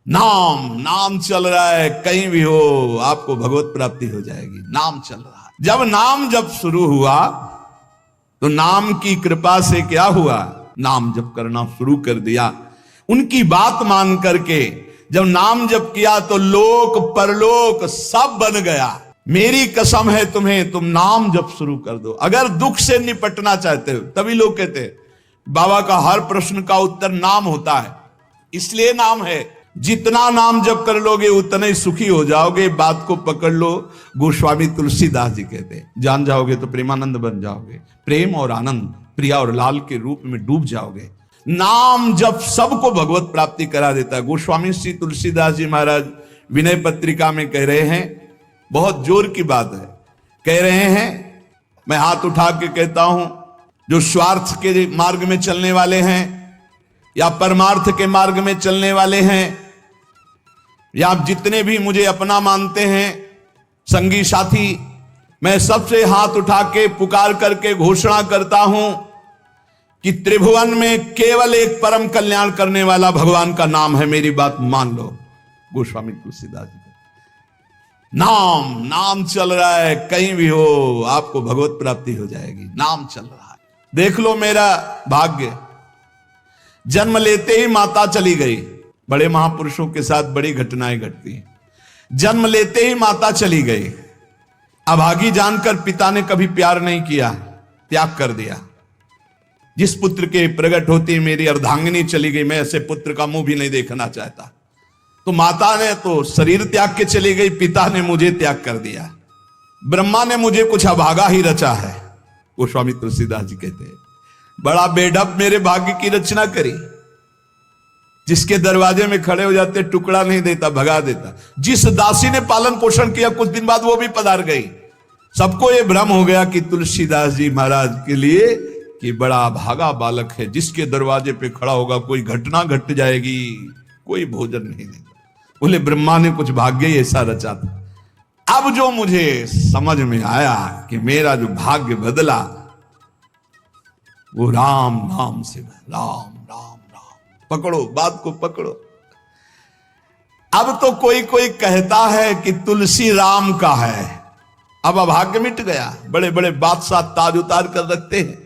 नाम नाम चल रहा है, कहीं भी हो आपको भगवत प्राप्ति हो जाएगी। नाम चल रहा है। जब नाम जब शुरू हुआ तो नाम की कृपा से क्या हुआ, नाम जप करना शुरू कर दिया। उनकी बात मान करके जब नाम जप किया तो लोक परलोक सब बन गया। मेरी कसम है तुम्हें, तुम नाम जप शुरू कर दो। अगर दुख से निपटना चाहते हो, तभी लोग कहते हैं बाबा का हर प्रश्न का उत्तर नाम होता है, इसलिए नाम है। जितना नाम जप कर लोगे उतना ही सुखी हो जाओगे। बात को पकड़ लो। गोस्वामी तुलसीदास जी कहते हैं, जान जाओगे तो प्रेमानंद बन जाओगे। प्रेम और आनंद, प्रिया और लाल के रूप में डूब जाओगे। नाम जप सबको भगवत प्राप्ति करा देता है। गोस्वामी श्री तुलसीदास जी महाराज विनय पत्रिका में कह रहे हैं, बहुत जोर की बात है, कह रहे हैं, मैं हाथ उठा के कहता हूं, जो स्वार्थ के मार्ग में चलने वाले हैं या परमार्थ के मार्ग में चलने वाले हैं, या आप जितने भी मुझे अपना मानते हैं संगी साथी, मैं सबसे हाथ उठा के पुकार करके घोषणा करता हूं कि त्रिभुवन में केवल एक परम कल्याण करने वाला भगवान का नाम है। मेरी बात मान लो। गोस्वामी तुलसीदास जी, नाम नाम चल रहा है, कहीं भी हो आपको भगवत प्राप्ति हो जाएगी। नाम चल रहा है। देख लो मेरा भाग्य, जन्म लेते ही माता चली गई। बड़े महापुरुषों के साथ बड़ी घटनाएं घटती हैं। जन्म लेते ही माता चली गई। अभागी जानकर पिता ने कभी प्यार नहीं किया, त्याग कर दिया। जिस पुत्र के प्रकट होती मेरी अर्धांगिनी चली गई, मैं ऐसे पुत्र का मुंह भी नहीं देखना चाहता। तो माता ने तो शरीर त्याग के चली गई, पिता ने मुझे त्याग कर दिया। ब्रह्मा ने मुझे कुछ अभागा ही रचा है। गोस्वामी तुलसीदास जी कहते हैं, बड़ा बेढप मेरे भाग्य की रचना करी। जिसके दरवाजे में खड़े हो जाते टुकड़ा नहीं देता, भगा देता। जिस दासी ने पालन पोषण किया, कुछ दिन बाद वो भी पधार गई। सबको ये भ्रम हो गया कि तुलसीदास जी महाराज के लिए कि बड़ा भागा बालक है, जिसके दरवाजे पे खड़ा होगा कोई घटना घट जाएगी, कोई भोजन नहीं देगा। बोले ब्रह्मा ने कुछ भाग्य ही ऐसा रचा था। अब जो मुझे समझ में आया कि मेरा जो भाग्य बदला वो राम नाम से, राम राम राम। पकड़ो बात को, पकड़ो। अब तो कोई कोई कहता है कि तुलसी राम का है। अब अभाग्य मिट गया। बड़े बड़े बादशाह ताज उतार कर रखते हैं।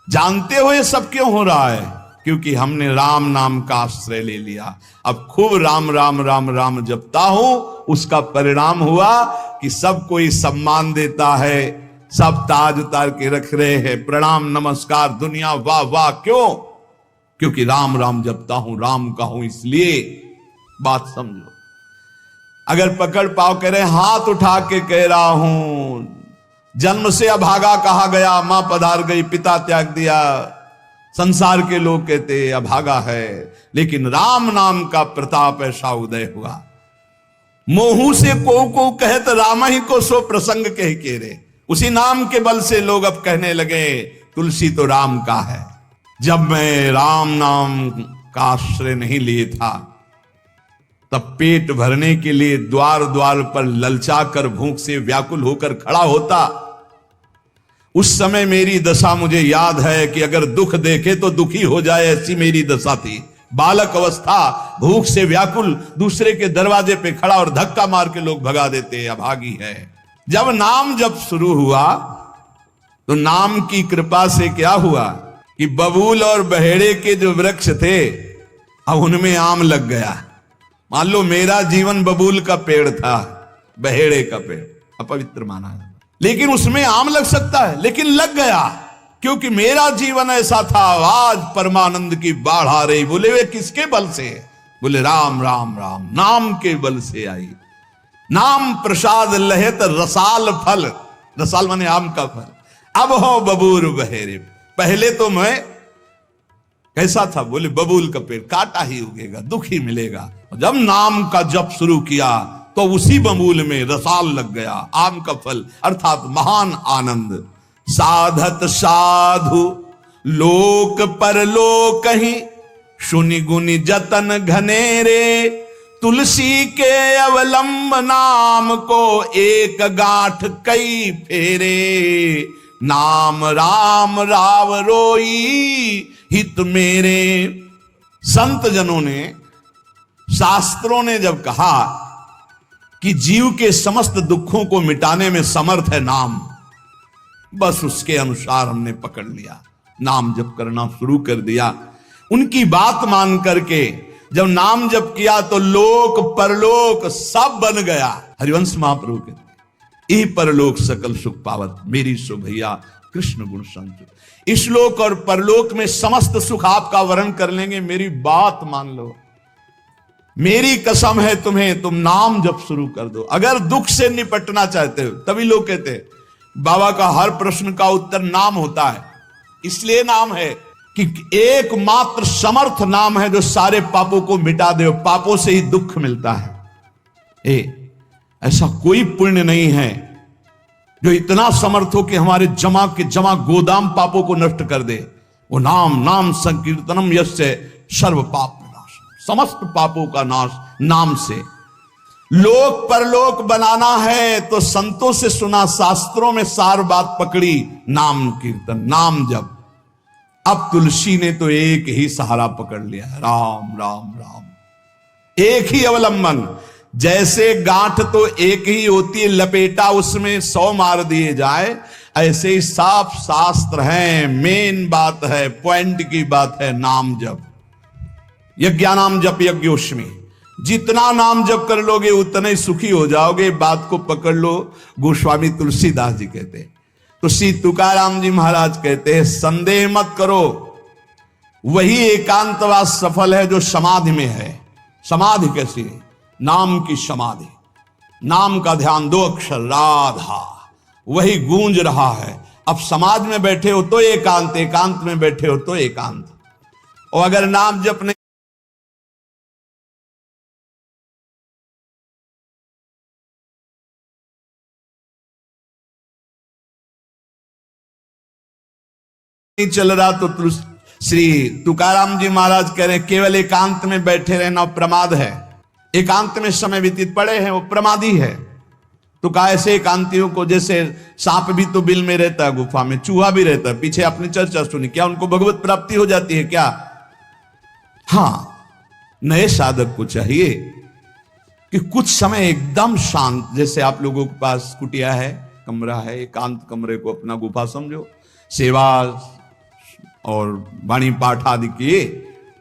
जानते हो ये सब क्यों हो रहा है? क्योंकि हमने राम नाम का आश्रय ले लिया। अब खूब राम राम राम राम जपता हूं। उसका परिणाम हुआ कि सब कोई सम्मान देता है, सब ताज उतार के रख रहे हैं, प्रणाम नमस्कार, दुनिया वाह वाह। क्यों? क्योंकि राम राम जपता हूं, राम का हूं, इसलिए। बात समझो। अगर पकड़ पाओ कह रहे, हाथ उठा के कह रहा हूं, जन्म से अभागा कहा गया, मां पधार गई, पिता त्याग दिया। संसार के लोग कहते अभागा है, लेकिन राम नाम का प्रताप ऐसा उदय हुआ। मोहू से को कहत राम ही को सो प्रसंग कह के रे। उसी नाम के बल से लोग अब कहने लगे तुलसी तो राम का है। जब मैं राम नाम का आश्रय नहीं लिए था, तब पेट भरने के लिए द्वार द्वार पर ललचा कर भूख से व्याकुल होकर खड़ा होता। उस समय मेरी दशा मुझे याद है कि अगर दुख देखे तो दुखी हो जाए, ऐसी मेरी दशा थी। बालक अवस्था, भूख से व्याकुल, दूसरे के दरवाजे पे खड़ा और धक्का मार के लोग भगा देते, अभागी है। जब नाम जब शुरू हुआ तो नाम की कृपा से क्या हुआ कि बबूल और बहेड़े के जो वृक्ष थे, अब उनमें आम लग गया। मान लो मेरा जीवन बबूल का पेड़ था, बहेड़े का पेड़ अपवित्र माना है, लेकिन उसमें आम लग सकता है, लेकिन लग गया। क्योंकि मेरा जीवन ऐसा था। आज परमानंद की बाढ़ आ रही। बोले वे किसके बल से? बोले राम राम राम, नाम के बल से आई। नाम प्रसाद लहेत रसाल फल, रसाल माने आम का फल। अब हो बबूल बहेरे। पहले तो मैं कैसा था? बोले बबूल का पेड़, काटा ही उगेगा, दुख ही मिलेगा। जब नाम का जप शुरू किया तो उसी बबूल में रसाल लग गया, आम का फल, अर्थात महान आनंद। साधत साधु लोक परलोक ही, सुनि गुनि जतन घनेरे। तुलसी के अवलंब नाम को एक गांठ कई फेरे। नाम राम राव रोई हित मेरे। संत जनों ने शास्त्रों ने जब कहा कि जीव के समस्त दुखों को मिटाने में समर्थ है नाम, बस उसके अनुसार हमने पकड़ लिया, नाम जप करना शुरू कर दिया। उनकी बात मान करके जब नाम जप किया तो लोक परलोक सब बन गया। हरिवंश महाप्रभु कहते ई परलोक सकल सुख पावत, मेरी सो भैया कृष्ण गुण संत। इस लोक और परलोक में समस्त सुख आपका वर्ण कर लेंगे, मेरी बात मान लो, मेरी कसम है तुम्हें, तुम नाम जप शुरू कर दो। अगर दुख से निपटना चाहते हो, तभी लोग कहते हैं बाबा का हर प्रश्न का उत्तर नाम होता है। इसलिए नाम है कि एकमात्र समर्थ नाम है जो सारे पापों को मिटा दे। पापों से ही दुख मिलता है। ऐसा कोई पुण्य नहीं है जो इतना समर्थ हो कि हमारे जमा के जमा गोदाम पापों को नष्ट कर दे। वो नाम, नाम संकीर्तनम यस्य सर्व पाप नाश, समस्त पापों का नाश नाम से। लोक परलोक बनाना है तो संतों से सुना, शास्त्रों में सार बात पकड़ी, नाम कीर्तन, नाम जप। अब तुलसी ने तो एक ही सहारा पकड़ लिया, राम राम राम, एक ही अवलंबन। जैसे गांठ तो एक ही होती है, लपेटा उसमें 100 मार दिए जाए, ऐसे ही साफ शास्त्र है, मेन बात है, पॉइंट की बात है, नाम जप। यज्ञानाम जप यज्ञोष्मी, जितना नाम जप कर लोगे उतने ही सुखी हो जाओगे। बात को पकड़ लो। गोस्वामी तुलसीदास जी कहते हैं, तो श्री तुकाराम जी महाराज कहते हैं, संदेह मत करो, वही एकांतवास सफल है जो समाधि में है। समाधि कैसी है? नाम की समाधि, नाम का ध्यान, 2 अक्षर राधा, वही गूंज रहा है। अब समाज में बैठे हो तो एकांत, एकांत में बैठे हो तो एकांत। और अगर नाम जप नहीं चल रहा तो श्री तुकाराम जी महाराज कह रहे केवल एकांत में बैठे रहना प्रमाद है। एकांत में समय व्यतीत पड़े हैं वो प्रमादी है। तो कहा ऐसे एकांतियों को, जैसे सांप भी तो बिल में रहता है, गुफा में चूहा भी रहता है, पीछे आपने चर्चा सुनी, क्या उनको भगवत प्राप्ति हो जाती है क्या? हाँ, नए साधक को चाहिए कि कुछ समय एकदम शांत, जैसे आप लोगों के पास कुटिया है, कमरा है, एकांत कमरे को अपना गुफा समझो, सेवा और वाणी पाठ आदि किए,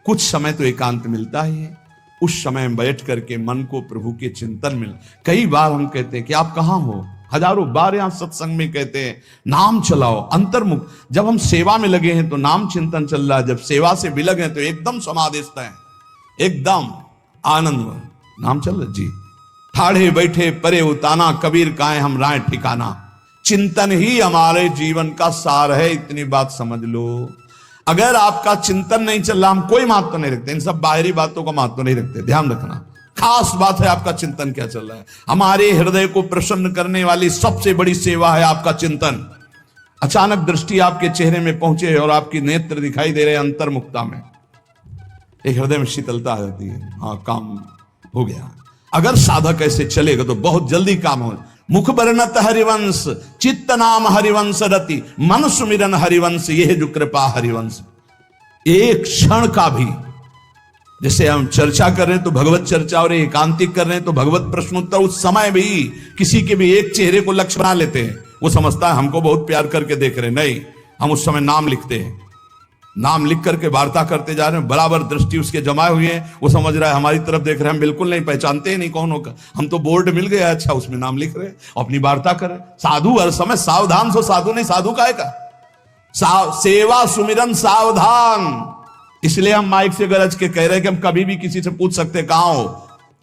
कुछ समय तो एकांत मिलता ही है। उस समय बैठ करके मन को प्रभु के चिंतन में, कई बार हम कहते हैं कि आप कहां हो, हजारों बार यहां सत्संग में कहते हैं नाम चलाओ, अंतर्मुख। जब हम सेवा में लगे हैं तो नाम चिंतन चल रहा है, जब सेवा से विलग हैं तो एकदम समाधिस्थ है, एकदम आनंद, नाम चल रहा जी। ठाड़े बैठे परे उताना, कबीर काहे हम राय ठिकाना। चिंतन ही हमारे जीवन का सार है, इतनी बात समझ लो। अगर आपका चिंतन नहीं चल रहा, हम कोई महत्व नहीं रखते, इन सब बाहरी बातों का महत्व नहीं रखते, ध्यान रखना। खास बात है आपका चिंतन क्या चल रहा है। हमारे हृदय को प्रसन्न करने वाली सबसे बड़ी सेवा है आपका चिंतन। अचानक दृष्टि आपके चेहरे में पहुंचे और आपकी नेत्र दिखाई दे रहे अंतर्मुखता में, एक हृदय में शीतलता आ जाती है, हाँ काम हो गया। अगर साधक ऐसे चलेगा तो बहुत जल्दी काम हो। मुख बरनत हरिवंश, चित्त नाम हरिवंश रति, मन सुमिरन हरिवंश, यह जो कृपा हरिवंश। एक क्षण का भी, जैसे हम चर्चा कर रहे हैं तो भगवत चर्चा और एकांतिक कर रहे हैं तो भगवत प्रश्नोत्तर, उस समय भी किसी के भी एक चेहरे को लक्ष्य बना लेते हैं, वो समझता है हमको बहुत प्यार करके देख रहे हैं। नहीं, हम उस समय नाम लिखते हैं, नाम लिख करके वार्ता करते जा रहे हैं, बराबर दृष्टि उसके जमाए हुए हैं, वो समझ रहा है हमारी तरफ देख रहे हैं, हम बिल्कुल नहीं पहचानते ही नहीं कौन होगा, हम तो बोर्ड मिल गया, अच्छा उसमें नाम लिख रहे हैं, अपनी वार्ता कर रहे हैं। साधु हर समय सावधान सो, साधु नहीं, साधु काहे का, सेवा सुमिरन सावधान। इसलिए हम माइक से गरज के कह रहे हैं कि हम कभी भी किसी से पूछ सकते कहां हो,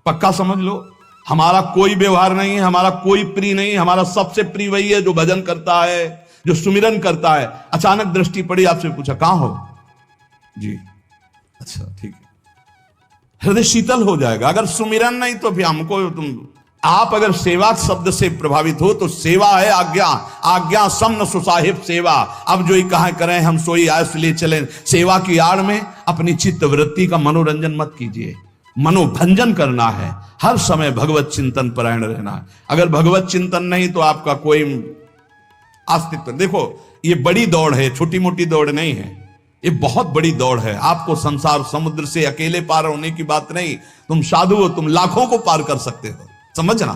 पक्का समझ लो। हमारा कोई व्यवहार नहीं है, हमारा कोई प्रिय नहीं, हमारा सबसे प्रिय वही है जो भजन करता है, जो सुमिरन करता है। अचानक दृष्टि पड़ी, आपसे पूछा कहां हो जी, अच्छा ठीक है, हृदय शीतल हो जाएगा। अगर सुमिरन नहीं तो फिर हमको आप अगर सेवा शब्द से प्रभावित हो तो सेवा है आज्ञा, आज्ञा समन सुसाहिब सेवा। अब जो ही कहा करें हम सोई आयस ले चलें। सेवा की आड़ में अपनी चित्त वृत्ति का मनोरंजन मत कीजिए, मनोभंजन करना है, हर समय भगवत चिंतन परायण रहना है। अगर भगवत चिंतन नहीं तो आपका कोई अस्तित्व, देखो ये बड़ी दौड़ है, छोटी मोटी दौड़ नहीं है। ये बहुत बड़ी दौड़ है। आपको संसार समुद्र से अकेले पार होने की बात नहीं, तुम साधु हो, तुम लाखों को पार कर सकते हो। समझना,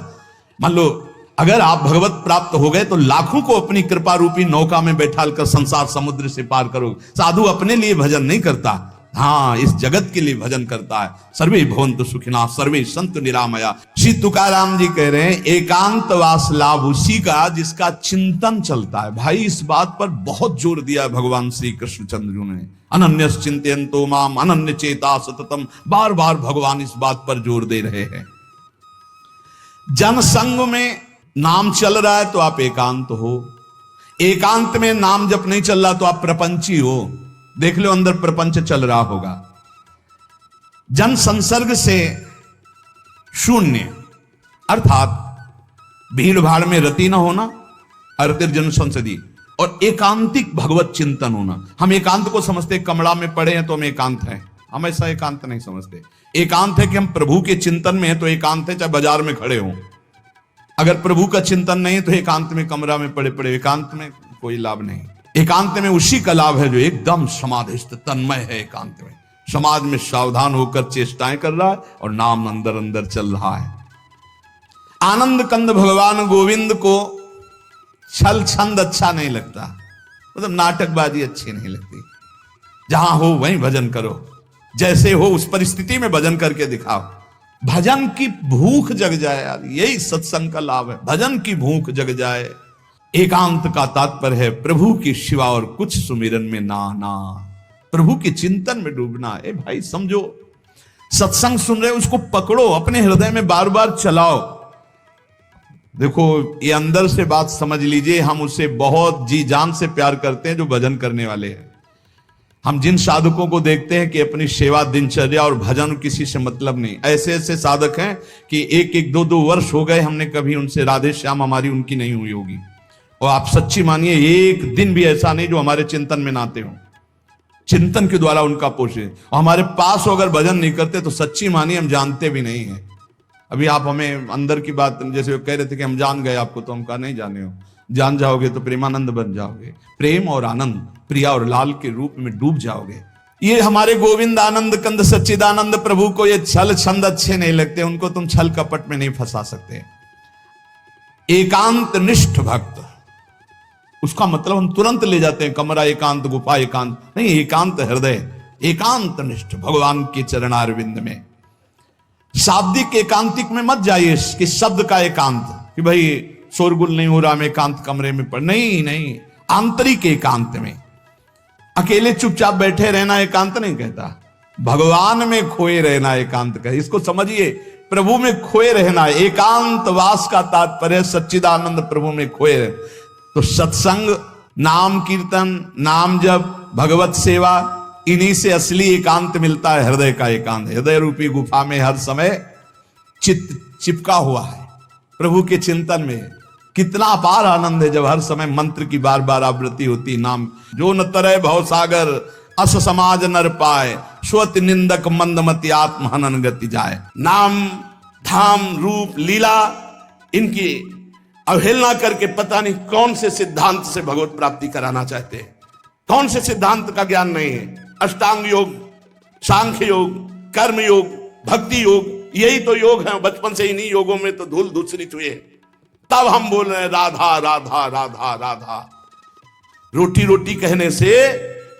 मान लो अगर आप भगवत प्राप्त हो गए तो लाखों को अपनी कृपा रूपी नौका में बैठाल कर संसार समुद्र से पार करोगे। साधु अपने लिए भजन नहीं करता, हाँ, इस जगत के लिए भजन करता है। सर्वे भवन्तु सुखिनः सर्वे सन्तु निरामया। श्री तुकाराम जी कह रहे हैं एकांतवास लाभ उसी का जिसका चिंतन चलता है। भाई इस बात पर बहुत जोर दिया भगवान श्री कृष्णचंद्र जी ने। अनन्यस चिंतयन्तो माम अनन्य चेता सततम, बार बार भगवान इस बात पर जोर दे रहे हैं। जनसंग में नाम चल रहा है तो आप एकांत हो, एकांत में नाम जब नहीं चल रहा तो आप प्रपंची हो। देख लो अंदर प्रपंच चल रहा होगा। जन संसर्ग से शून्य अर्थात भीड़ भाड़ में रति न होना, अर्तिर्जन संसदी, और एकांतिक भगवत चिंतन होना। हम एकांत को समझते कमरा में पड़े हैं तो हम एकांत हैं, हम ऐसा एकांत नहीं समझते। एकांत है कि हम प्रभु के चिंतन में हैं तो एकांत है, चाहे बाजार में खड़े हों। अगर प्रभु का चिंतन नहीं है तो एकांत में कमरा में पड़े पड़े एकांत में कोई लाभ नहीं। एकांत में उसी का लाभ है जो एकदम समाधिस्थ तन्मय है। एकांत में समाज में सावधान होकर चेष्टाएं कर रहा है और नाम अंदर अंदर चल रहा है। आनंद कंद भगवान गोविंद को छल छंद अच्छा नहीं लगता, मतलब नाटकबाजी अच्छी नहीं लगती। जहां हो वहीं भजन करो, जैसे हो उस परिस्थिति में भजन करके दिखाओ। भजन की भूख जग जाए यार, यही सत्संग का लाभ है। भजन की भूख जग जाए। एकांत का तात्पर्य है प्रभु की शिवा और कुछ सुमिरन में ना ना, प्रभु के चिंतन में डूबना। ए भाई समझो, सत्संग सुन रहे हो उसको पकड़ो, अपने हृदय में बार बार चलाओ। देखो ये अंदर से बात समझ लीजिए, हम उसे बहुत जी जान से प्यार करते हैं जो भजन करने वाले हैं। हम जिन साधकों को देखते हैं कि अपनी सेवा दिनचर्या और भजन किसी से मतलब नहीं, ऐसे ऐसे साधक हैं कि एक एक दो दो वर्ष हो गए हमने कभी उनसे राधे श्याम हमारी उनकी नहीं हुई होगी। और आप सच्ची मानिए एक दिन भी ऐसा नहीं जो हमारे चिंतन में नाते हो, चिंतन के द्वारा उनका पोषे। और हमारे पास अगर भजन नहीं करते तो सच्ची मानिए हम जानते भी नहीं है। अभी आप हमें अंदर की बात जैसे कह रहे थे कि हम जान गए आपको, तो हम कहा नहीं जाने हो, जान जाओगे तो प्रेमानंद बन जाओगे, प्रेम और आनंद प्रिया और लाल के रूप में डूब जाओगे। ये हमारे गोविंद आनंद कंद सच्चिदानंद प्रभु को ये छल छंद अच्छे नहीं लगते, उनको तुम छल कपट में नहीं फंसा सकते। एकांत निष्ठ भक्त, उसका मतलब हम तुरंत ले जाते हैं कमरा एकांत, गुफा एकांत नहीं, एकांत हृदय, एकांत निष्ठ भगवान के चरणारविंद में। शाब्दिक एकांतिक में मत जाइए कि शब्द का एकांत कि भाई शोरगुल नहीं हो रहा, मैं एकांत कमरे में पड़, नहीं नहीं, आंतरिक एकांत में अकेले चुपचाप बैठे रहना एकांत नहीं कहता, भगवान में खोए रहना एकांत कहता। इसको समझिए, प्रभु में खोए रहना, एकांत वास का तात्पर्य सच्चिदानंद प्रभु में खोए रहे। तो सत्संग, नाम कीर्तन, नाम जप, भगवत सेवा, इन्हीं से असली एकांत मिलता है, हृदय का एकांत। हृदय रूपी गुफा में हर समय चित्त चिपका हुआ है प्रभु के चिंतन में। कितना अपार आनंद है जब हर समय मंत्र की बार बार आवृत्ति होती। नाम जो न तरय भव सागर अस समाज नर पाए, स्वत निंदक मंदमति आत्म हनन गति जाए। नाम धाम रूप लीला इनकी अवहेलना करके पता नहीं कौन से सिद्धांत से भगवत प्राप्ति कराना चाहते हैं, कौन से सिद्धांत का ज्ञान नहीं है। अष्टांग योग, सांख्य योग, कर्म योग, भक्ति योग, यही तो योग है। बचपन से इन्हीं योगों में तो धूल धूसरित हुए, तब हम बोल रहे हैं राधा राधा राधा राधा। रोटी रोटी कहने से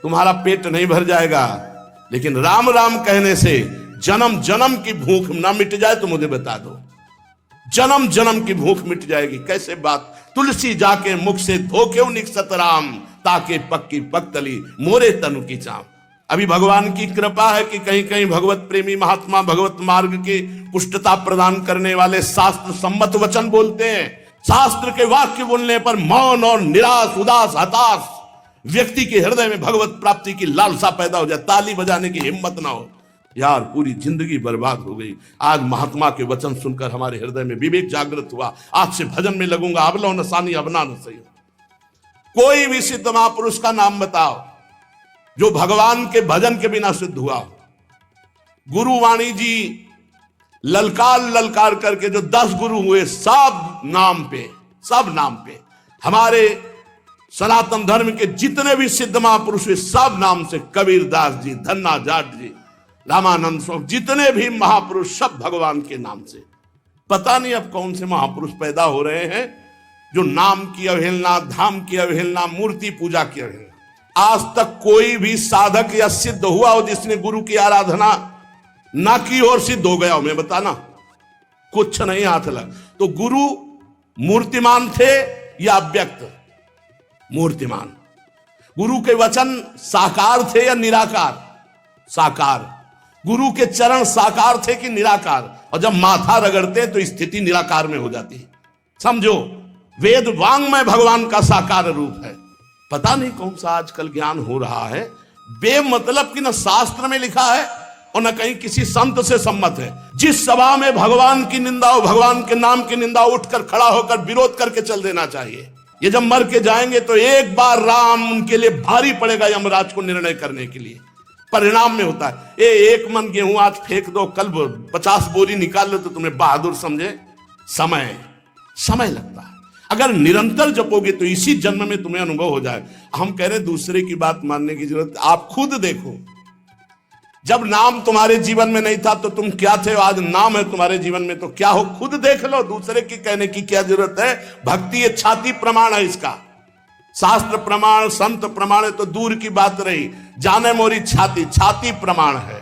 तुम्हारा पेट नहीं भर जाएगा, लेकिन राम राम कहने से जन्म जन्म की भूख ना मिट जाए तो मुझे बता दो, जन्म जन्म की भूख मिट जाएगी। कैसे बात, तुलसी जाके मुख से धोखे निकसत राम, ताके पक्की पक्तली मोरे तनु की चाम। अभी भगवान की कृपा है कि कहीं कहीं भगवत प्रेमी महात्मा भगवत मार्ग की पुष्टता प्रदान करने वाले शास्त्र सम्मत वचन बोलते हैं। शास्त्र के वाक्य बोलने पर मौन और निराश उदास हताश व्यक्ति के हृदय में भगवत प्राप्ति की लालसा पैदा हो जाए, ताली बजाने की हिम्मत ना हो। यार पूरी जिंदगी बर्बाद हो गई। आज महात्मा के वचन सुनकर हमारे हृदय में विवेक जागृत हुआ, आज से भजन में लगूंगा। अबलो नसानी अबना न सही। कोई भी सिद्ध महापुरुष का नाम बताओ जो भगवान के भजन के बिना सिद्ध हुआ। गुरुवाणी जी ललकार ललकार करके जो 10 गुरु हुए, सब नाम पे, सब नाम पे। हमारे सनातन धर्म के जितने भी सिद्ध महापुरुष हुए सब नाम से, कबीरदास जी, धन्ना जाट जी, रामानंद स्वामी, जितने भी महापुरुष सब भगवान के नाम से। पता नहीं अब कौन से महापुरुष पैदा हो रहे हैं जो नाम की अवहेलना, धाम की अवहेलना, मूर्ति पूजा की अवहेलना। आज तक कोई भी साधक या सिद्ध हुआ हो जिसने गुरु की आराधना ना की और सिद्ध हो गया हो, मैं बताना, कुछ नहीं हाथ लग। तो गुरु मूर्तिमान थे या अव्यक्त? मूर्तिमान। गुरु के वचन साकार थे या निराकार? साकार। गुरु के चरण साकार थे कि निराकार? और जब माथा रगड़ते हैं तो स्थिति निराकार में हो जाती है। समझो, वेद वांग्मय भगवान का साकार रूप है। पता नहीं कौन सा आजकल ज्ञान हो रहा है, बेमतलब की न शास्त्र में लिखा है और न कहीं किसी संत से सम्मत है। जिस सभा में भगवान की निंदा हो, भगवान के नाम की निंदा, उठकर खड़ा होकर विरोध करके चल देना चाहिए। ये जब मर के जाएंगे तो एक बार राम उनके लिए भारी पड़ेगा यमराज को निर्णय करने के लिए। परिणाम में होता है, एक मन गेहूं आज फेंक दो, कल 50 बोरी निकाल लो तो तुम्हें बहादुर समझे। समय लगता है। अगर निरंतर जपोगे तो इसी जन्म में तुम्हें अनुभव हो जाए। हम कह रहे दूसरे की बात मानने की जरूरत, आप खुद देखो। जब नाम तुम्हारे जीवन में नहीं था तो तुम क्या थे, आज नाम है तुम्हारे जीवन में तो क्या हो, खुद देख लो। दूसरे की कहने की क्या जरूरत है। भक्ति ये छाती प्रमाण है इसका। शास्त्र प्रमाण, संत प्रमाण है तो दूर की बात रही, जाने मोरी छाती प्रमाण है।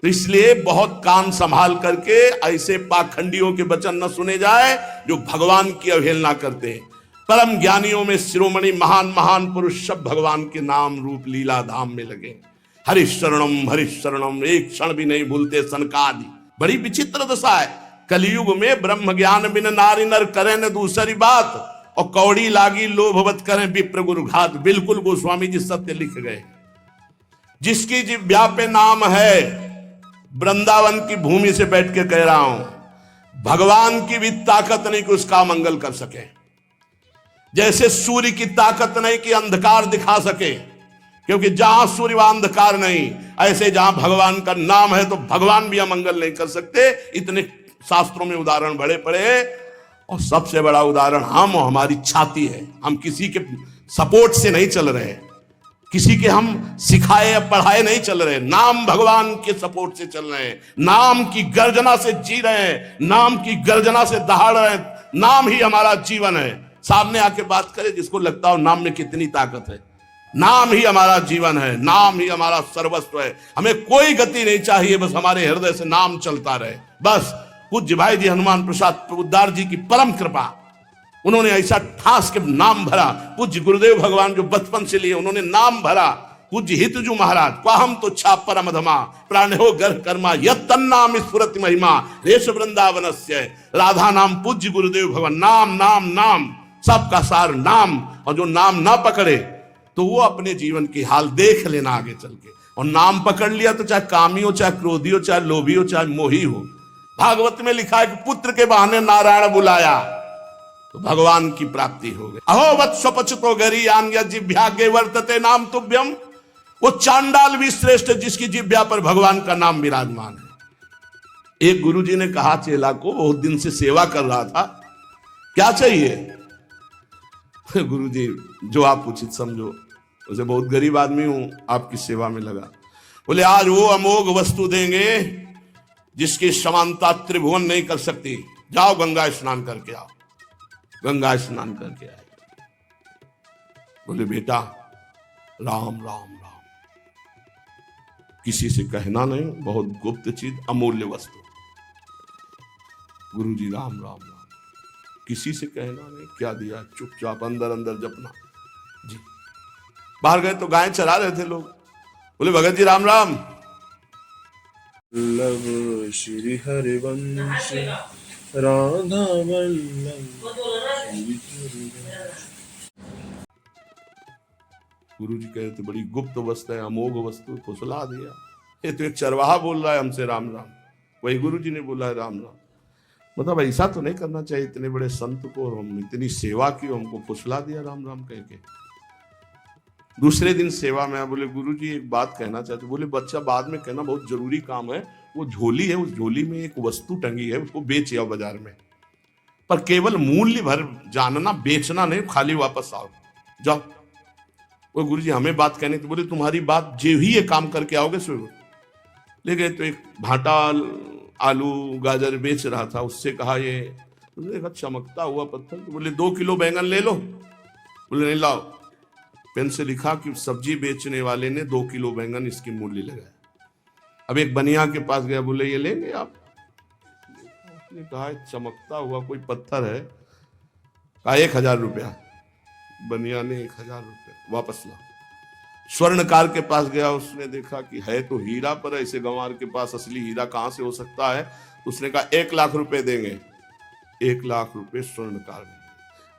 तो इसलिए बहुत कान संभाल करके ऐसे पाखंडियों के वचन न सुने जाए जो भगवान की अवहेलना करते हैं। परम ज्ञानियों में शिरोमणि महान पुरुष सब भगवान के नाम रूप लीला धाम में लगे। हरिशरणम, एक क्षण भी नहीं भूलते सनकादि। बड़ी विचित्र दशा है। कलयुग में ब्रह्म ज्ञान बिन नारी नर करे न दूसरी बात, और कौड़ी लागी लोभवत करें विप्र गुरु घात। बिल्कुल गोस्वामी जी सत्य लिख गए। जिसकी जिह्वा पे नाम है, वृंदावन की भूमि से बैठ के कह रहा हूं, भगवान की भी ताकत नहीं कि उसका मंगल कर सके। जैसे सूर्य की ताकत नहीं कि अंधकार दिखा सके, क्योंकि जहां सूर्य वहां अंधकार नहीं, ऐसे जहां भगवान का नाम है तो भगवान भी अमंगल नहीं कर सकते। इतने शास्त्रों में उदाहरण बड़े पड़े, और सबसे बड़ा उदाहरण हम और हमारी छाती है। हम किसी के सपोर्ट से नहीं चल रहे, किसी के हम सिखाए या पढ़ाए नहीं चल रहे, नाम भगवान के सपोर्ट से चल रहे हैं। नाम की गर्जना से जी रहे हैं, नाम की गर्जना से दहाड़ रहे हैं। नाम ही हमारा जीवन है। सामने आके बात करे जिसको लगता हो नाम में कितनी ताकत है। नाम ही हमारा जीवन है, नाम ही हमारा सर्वस्व है। हमें कोई गति नहीं चाहिए, बस हमारे हृदय से नाम चलता रहे। बस पूज्य भाई जी हनुमान प्रसाद प्रभुदार जी की परम कृपा, उन्होंने ऐसा ठास के नाम भरा। पूज्य गुरुदेव भगवान जो बचपन से लिए उन्होंने नाम भरा। पूज्य हितजू महाराज को हम तो छा परम धमा प्राण हो गर्भ कर्मा यत्तन्नाम स्फुरति महिमा रेश वृंदावनस्य। राधा नाम पूज्य गुरुदेव भगवान, नाम नाम नाम, सबका सार नाम। और जो नाम ना पकड़े तो वो अपने जीवन की हाल देख लेना आगे चल के। और नाम पकड़ लिया तो चाहे कामी हो, चाहे क्रोधी हो, चाहे लोभी हो, चाहे मोही हो। भागवत में लिखा है कि पुत्र के बहाने नारायण बुलाया तो भगवान की प्राप्ति हो गई। अहो वत्स पचतो गरी आन्य जिह्वा के वर्तते नाम तुभ्यम। वो चांडाल भी श्रेष्ठ जिसकी जिह्वा पर भगवान का नाम विराजमान है। एक गुरुजी ने कहा चेला को, बहुत दिन से सेवा कर रहा था, क्या चाहिए? गुरुजी जो आप उचित समझो। उसे बहुत गरीब आदमी हूं, आपकी सेवा में लगा। बोले आज वो अमोघ वस्तु देंगे जिसकी समानता त्रिभुवन नहीं कर सकती। जाओ गंगा स्नान करके आओ। गंगा स्नान करके आए। बोले बेटा राम राम राम, किसी से कहना नहीं, बहुत गुप्त चीज, अमूल्य वस्तु। गुरुजी राम राम राम, किसी से कहना नहीं। क्या दिया? चुपचाप अंदर अंदर जपना जी। बाहर गए तो गाय चरा रहे थे लोग। बोले भगत जी राम राम। वल्लभ श्री हरिवंश राधा वल्लभ। गुरु जी कह रहे थे बड़ी गुप्त वस्तु है, अमोघ वस्तु, फुसला दिया। ये तो एक चरवाहा बोल रहा है हमसे राम राम, वही गुरु जी ने बोला है राम राम। मतलब ऐसा तो नहीं करना चाहिए, इतने बड़े संत को और हम इतनी सेवा की, हमको फुसला दिया राम राम कह के। दूसरे दिन सेवा में बोले गुरुजी एक बात कहना चाहते। बोले बच्चा बाद में कहना, बहुत जरूरी काम है। वो झोली है, उस झोली में एक वस्तु टंगी है, उसको बेच आओ बाजार में, पर केवल मूल्य भर जानना, बेचना नहीं, खाली वापस आओ। जाओ। वो गुरुजी हमें बात कहने, तो बोले तुम्हारी बात जो ही ये काम करके आओगे सो। ले गए तो एक भाटा आलू गाजर बेच रहा था, उससे कहा ये, उसने देखा चमकता हुआ पत्थर, तो बोले 2 किलो बैंगन ले लो। बोले नहीं लाओ। पेन से लिखा कि सब्जी बेचने वाले ने 2 किलो बैंगन इसकी मूल्य लगाया। अब एक बनिया के पास गया, बोले ये लेंगे आप? उसने कहा चमकता हुआ कोई पत्थर है। कहा 1000 रुपया। बनिया ने 1000 रुपया वापस ला। स्वर्णकार के पास गया, उसने देखा कि है तो हीरा, पर ऐसे गंवार के पास असली हीरा कहां से हो सकता है। उसने कहा 1 लाख रुपए देंगे। 1 लाख रुपए स्वर्णकार ने।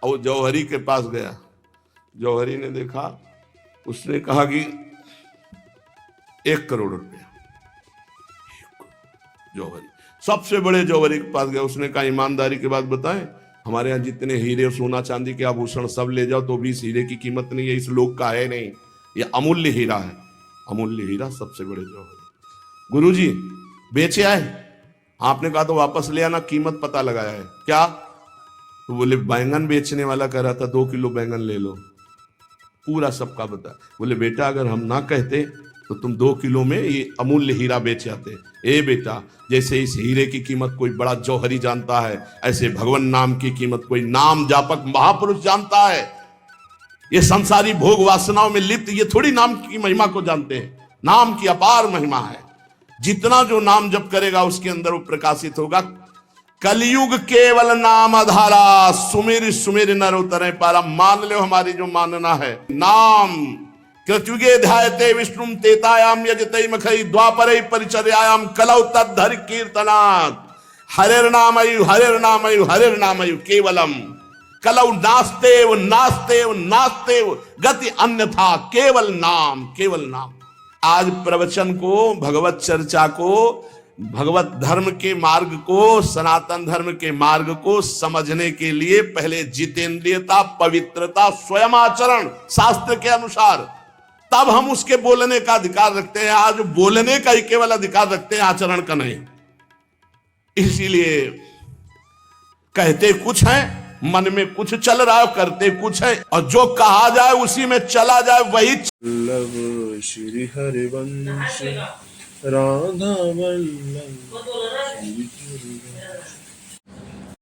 और जौहरी के पास गया, जौहरी ने देखा, उसने कहा कि 1 करोड़ रुपया। जौहरी सबसे बड़े जौहरी के पास गया, उसने कहा ईमानदारी के बात बताएं, हमारे यहाँ जितने हीरे सोना चांदी के आभूषण सब ले जाओ तो भी इस हीरे की कीमत नहीं है, इस लोक का है नहीं, ये अमूल्य हीरा है। अमूल्य हीरा सबसे बड़े जौहरी। गुरुजी बेचे आए? आपने कहा तो वापस ले आना, कीमत पता लगाया है। क्या? तो बोले बैंगन बेचने वाला कह रहा था 2 किलो बैंगन ले लो। पूरा सबका बता। बोले बेटा अगर हम ना कहते तो तुम 2 किलो में ये अमूल्य हीरा बेच आते। ए बेटा, जैसे इस हीरे की कीमत कोई बड़ा जौहरी जानता है, ऐसे भगवान नाम की कीमत कोई नाम जापक महापुरुष जानता है। ये संसारी भोग वासनाओं में लिप्त ये थोड़ी नाम की महिमा को जानते हैं। नाम की अपार महिमा है। जितना जो नाम जप करेगा उसके अंदर वो प्रकाशित होगा। कलयुग केवल नाम आधारा, सुमेर सुमेर नर उतरे पारा। मान लो हमारी जो मानना है, नाम कृतयुगे ध्यायते विष्णुम तेतायाम यजते मखई द्वापरे परिचर्यायाम कलौ तद्धरि कीर्तनात्। हरिर्नामयु हरिर्नामयु हरिर्नामयु केवलम कलौ नास्तेव नास्तेव नास्तेव गति अन्यथा केवल नाम केवल नाम। आज प्रवचन को, भगवत चर्चा को, भगवत धर्म के मार्ग को, सनातन धर्म के मार्ग को समझने के लिए पहले जितेंद्रियता, पवित्रता, स्वयं आचरण शास्त्र के अनुसार, तब हम उसके बोलने का अधिकार रखते हैं। आज बोलने का ही केवल अधिकार रखते हैं, आचरण का नहीं। इसीलिए कहते कुछ है, मन में कुछ चल रहा है, करते कुछ है, और जो कहा जाए उसी में चला जाए वही। वल्लभ श्री हरिवंश राधा वल्लभ श्री हरिवंश।